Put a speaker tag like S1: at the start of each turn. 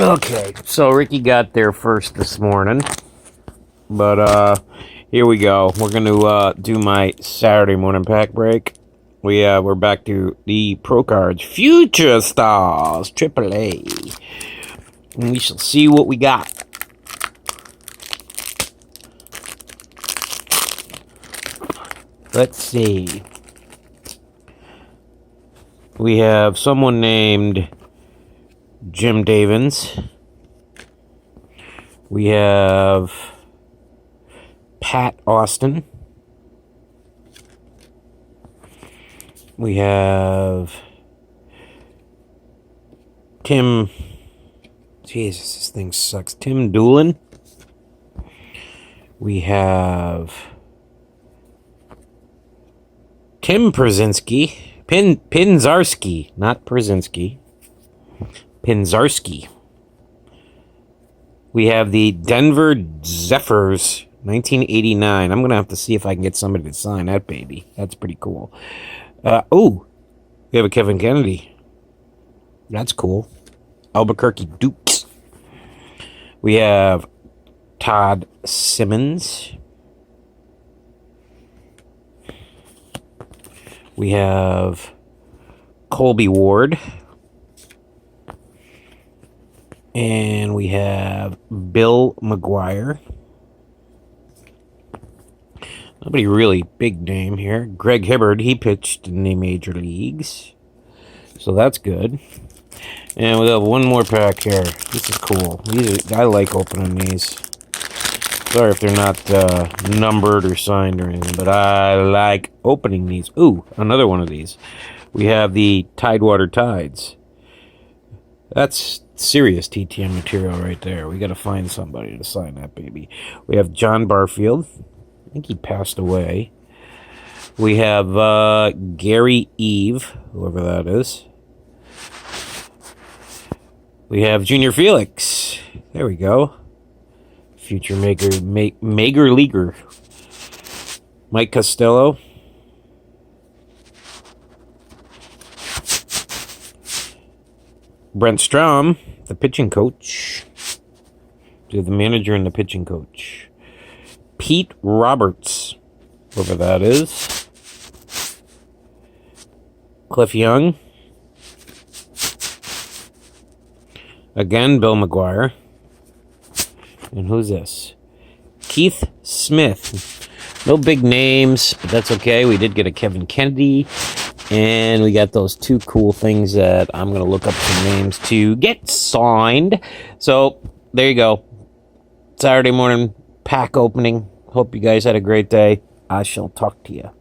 S1: Okay, so Ricky got there first this morning, but here we go. We're gonna do my Saturday morning pack break. We're back to the Pro Cards Future Stars AAA, and we shall see what we got. Let's see. We have someone named Jim Davins. We have Pat Austin. We have Tim. Jesus, this thing sucks. Tim Doolin. We have Tim Przinski. Pinzarski, not Przinski. Pinzarski. We have the Denver Zephyrs, 1989. I'm going to have to see if I can get somebody to sign that baby. That's pretty cool. We have a Kevin Kennedy. That's cool. Albuquerque Dukes. We have Todd Simmons. We have Colby Ward. And we have Bill McGuire. Nobody really big name here. Greg Hibbard, he pitched in the major leagues. So that's good. And we have one more pack here. This is cool. I like opening these. Sorry if they're not numbered or signed or anything, but I like opening these. Ooh, another one of these. We have the Tidewater Tides. That's serious TTM material right there. We got to find somebody to sign that baby. We have John Barfield. I think he passed away. We have Gary Eve, whoever that is. We have Junior Felix. There we go. Future Major Leaguer. Mike Costello. Brent Strom, the pitching coach. The manager and the pitching coach. Pete Roberts, whoever that is. Cliff Young. Again, Bill McGuire. And who's this? Keith Smith. No big names, but that's okay. We did get a Kevin Kennedy. And we got those two cool things that I'm going to look up some names to get signed. So, there you go. Saturday morning pack opening. Hope you guys had a great day. I shall talk to you.